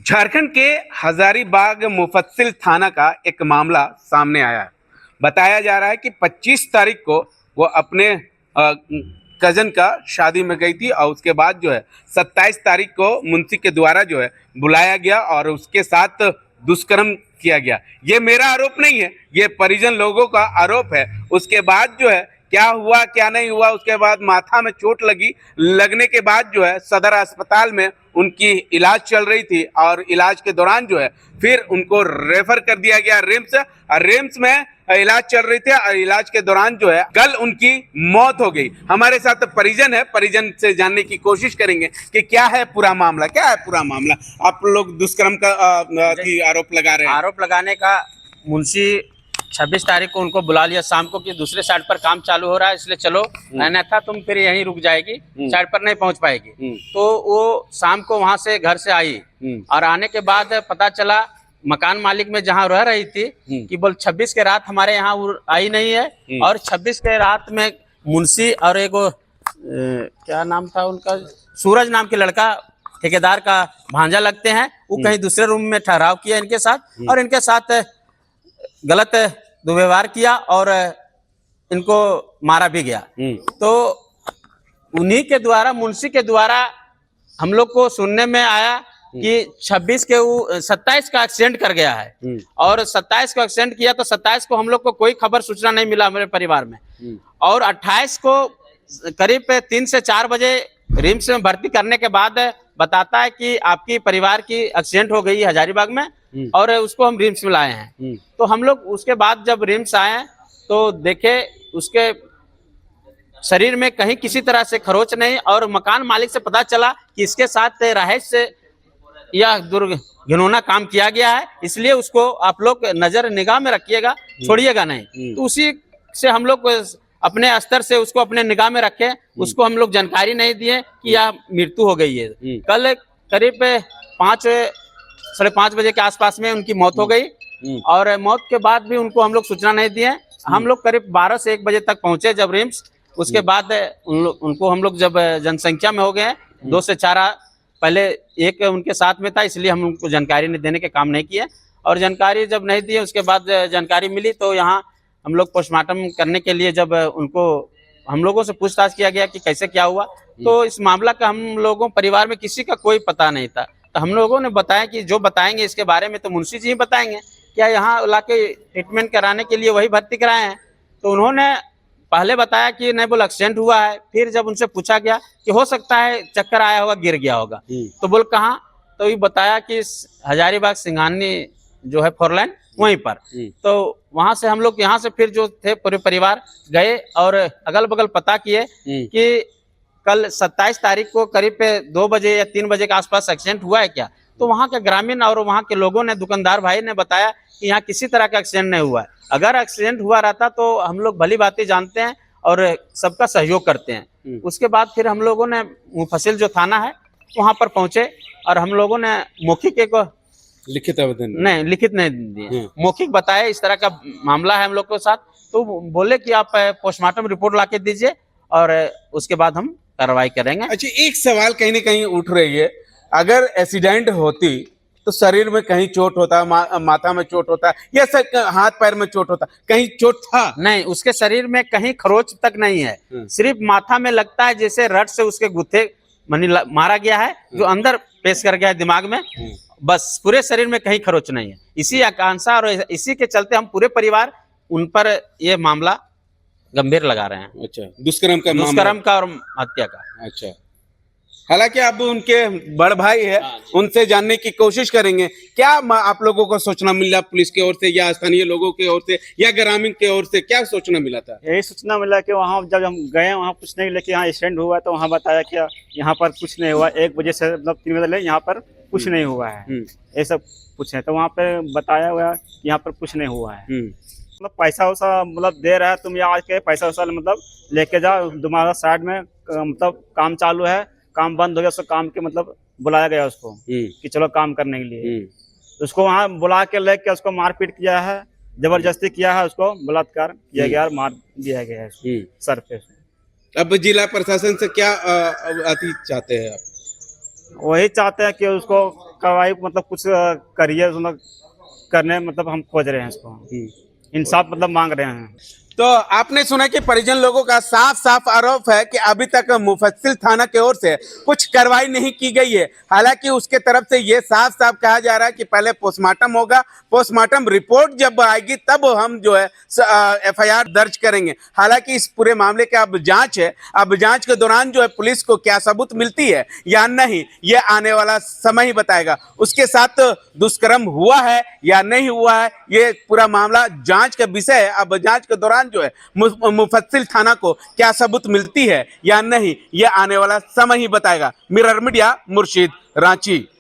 झारखंड के हजारीबाग मुफस्सिल थाना का एक मामला सामने आया है। बताया जा रहा है कि 25 तारीख को वो अपने कजन का शादी में गई थी और उसके बाद जो है 27 तारीख को मुंशी के द्वारा जो है बुलाया गया और उसके साथ दुष्कर्म किया गया। ये मेरा आरोप नहीं है, ये परिजन लोगों का आरोप है। उसके बाद जो है क्या हुआ क्या नहीं हुआ, उसके बाद माथा में चोट लगने के बाद जो है सदर अस्पताल में उनकी इलाज चल रही थी और इलाज के दौरान जो है फिर उनको रेफर कर दिया गया रिम्स। रिम्स में इलाज चल रही थी और इलाज के दौरान जो है कल उनकी मौत हो गई। हमारे साथ परिजन है, परिजन से जानने की कोशिश करेंगे कि क्या है पूरा मामला, क्या है पूरा मामला। आप लोग दुष्कर्म का की आरोप लगा रहे हैं। आरोप लगाने का मुंशी 26 तारीख को उनको बुला लिया शाम को कि दूसरे साइड पर काम चालू हो रहा है, इसलिए चलो, अन्यथा तुम फिर यहीं रुक जाएगी, साइड पर नहीं पहुंच पाएगी। तो वो शाम को वहां से घर से आई और आने के बाद पता चला मकान मालिक में जहां रह रही थी कि बोल 26 के रात हमारे यहाँ आई नहीं है। और 26 के रात में मुंशी और एक क्या नाम था उनका, सूरज नाम के लड़का ठेकेदार का भांजा लगते हैं, वो कहीं दूसरे रूम में ठहराव किया इनके साथ और इनके साथ गलत दुर्व्यवहार किया और इनको मारा भी गया। तो उन्हीं के द्वारा, मुंशी के द्वारा हम लोग को सुनने में आया कि 26 के 27 का एक्सीडेंट कर गया है और 27 को एक्सीडेंट किया तो 27 को हम लोग को कोई खबर सूचना नहीं मिला हमारे परिवार में। और 28 को करीब 3 से 4 बजे रिम्स में भर्ती करने के बाद बताता है कि आपकी परिवार की एक्सीडेंट हो गई हजारीबाग में और उसको हम रिम्स में लाए हैं। तो हम लोग उसके बाद जब रिम्स आए तो देखे उसके शरीर में कहीं किसी तरह से खरोच नहीं और मकान मालिक से पता चला कि इसके साथ रहायश से यह घिनौना काम किया गया है, इसलिए उसको आप लोग नजर निगाह में रखिएगा, छोड़िएगा नहीं। तो उसी से हम लोग अपने स्तर से उसको अपने निगाह में रखे, उसको हम लोग जानकारी नहीं दिए कि यह मृत्यु हो गई है। कल करीब 5-5:30 बजे के आसपास में उनकी मौत हो गई और मौत के बाद भी उनको हम लोग सूचना नहीं दिए। हम लोग करीब 12 से 1 बजे तक पहुंचे जब रिम्स। उसके बाद उनको हम लोग जब जनसंख्या में हो गए 2 से 4, पहले एक उनके साथ में था, इसलिए हम उनको जानकारी नहीं देने के काम नहीं किए। और जानकारी जब नहीं दिए उसके बाद जानकारी मिली तो यहाँ हम लोग पोस्टमार्टम करने के लिए जब उनको हम लोगों से पूछताछ किया गया कि कैसे क्या हुआ, तो इस मामला का हम लोगों परिवार में किसी का कोई पता नहीं था। तो हम लोगों ने बताया कि जो बताएंगे इसके बारे में तो मुंशी जी ही बताएंगे, क्या यहाँ लाके ट्रीटमेंट कराने के लिए वही भर्ती कराए हैं। तो उन्होंने पहले बताया कि नहीं, बोल एक्सीडेंट हुआ है। फिर जब उनसे पूछा गया कि हो सकता है चक्कर आया होगा, गिर गया होगा, तो बोल कहाँ, तो ये बताया कि हजारीबाग सिंघानी जो है 4 लाइन वहीं पर। तो वहां से हम लोग यहाँ से फिर जो थे पूरे परिवार गए और अगल बगल पता किए कि कल 27 तारीख को करीब 2 बजे या 3 बजे के आसपास एक्सीडेंट हुआ है क्या। तो वहाँ के ग्रामीण और वहाँ के लोगों ने, दुकानदार भाई ने बताया कि यहाँ किसी तरह का एक्सीडेंट नहीं हुआ है। अगर एक्सीडेंट हुआ रहता तो हम लोग भली बातें जानते हैं और सबका सहयोग करते हैं। उसके बाद फिर हम लोगों ने मुफस्सिल जो थाना है वहाँ पर पहुंचे और हम लोगों ने मौखिक एक लिखित आवेदन नहीं, लिखित नहीं दिए, मौखिक बताया इस तरह का मामला है हम लोग के साथ। तो बोले कि आप पोस्टमार्टम रिपोर्ट लाके दीजिए और उसके बाद हम कार्रवाई करेंगे। अच्छा, एक सवाल कहीं ना कहीं उठ रही है, अगर एक्सीडेंट होती तो शरीर में कहीं चोट होता, माथा में चोट होता या हाथ पैर में चोट होता, कहीं चोट था? नहीं, उसके शरीर में कहीं खरोच तक नहीं है, सिर्फ माथा में लगता है जैसे रड से उसके गुत्थे मारा गया है जो अंदर पेश कर गया है दिमाग में, बस। पूरे शरीर में कहीं खरोच नहीं है। इसी आकांक्षा और इसी के चलते हम पूरे परिवार उन पर ये मामला गंभीर लगा रहे हैं। अच्छा, दुष्कर्म का और हत्या का। अच्छा, हालांकि अब उनके बड़ भाई है, उनसे जानने की कोशिश करेंगे क्या आप लोगों को सूचना मिला पुलिस की ओर से या स्थानीय लोगों की ओर से या ग्रामीण की ओर से, क्या सूचना मिला था? यही सूचना मिला कि वहाँ जब हम गए वहाँ कुछ नहीं, लेकिन यहाँ एक्सीडेंट हुआ तो वहाँ बताया कि यहाँ पर कुछ नहीं हुआ, 1 बजे से मतलब 3 बजे यहाँ पर कुछ नहीं हुआ है, ये सब पूछे। तो वहाँ पे बताया हुआ कि यहाँ पर कुछ नहीं हुआ है। मतलब पैसा वैसा मतलब दे रहा है, तुम यहाँ आके पैसा वैसा मतलब लेके जाओ, तुम्हारा साइड में मतलब काम चालू है, काम बंद हो गया, उसको काम के मतलब बुलाया गया उसको कि चलो काम करने के लिए। उसको वहाँ बुला के लेके उसको मारपीट किया है, जबरदस्ती किया है, उसको बलात्कार किया गया, मार दिया गया है सर पे। अब जिला प्रशासन से क्या अति चाहते हैं आप? वही चाहते हैं कि उसको कार्रवाई मतलब कुछ करिए, मतलब करने मतलब हम खोज रहे हैं इसको, इंसाफ मतलब मांग रहे हैं। तो आपने सुना कि परिजन लोगों का साफ साफ आरोप है कि अभी तक मुफस्सिल थाना की ओर से कुछ कार्रवाई नहीं की गई है। हालांकि उसके तरफ से ये साफ साफ कहा जा रहा है कि पहले पोस्टमार्टम होगा, पोस्टमार्टम रिपोर्ट जब आएगी तब हम जो है एफआईआर दर्ज करेंगे। हालांकि इस पूरे मामले का अब जांच है, अब जांच के दौरान जो है पुलिस को क्या सबूत मिलती है या नहीं, ये आने वाला समय ही बताएगा। उसके साथ दुष्कर्म हुआ है या नहीं हुआ है, ये पूरा मामला जांच का विषय है। अब जांच के दौरान जो है मुफस्सिल थाना को क्या सबूत मिलती है या नहीं, यह आने वाला समय ही बताएगा। मिरर मीडिया, मुर्शिद, रांची।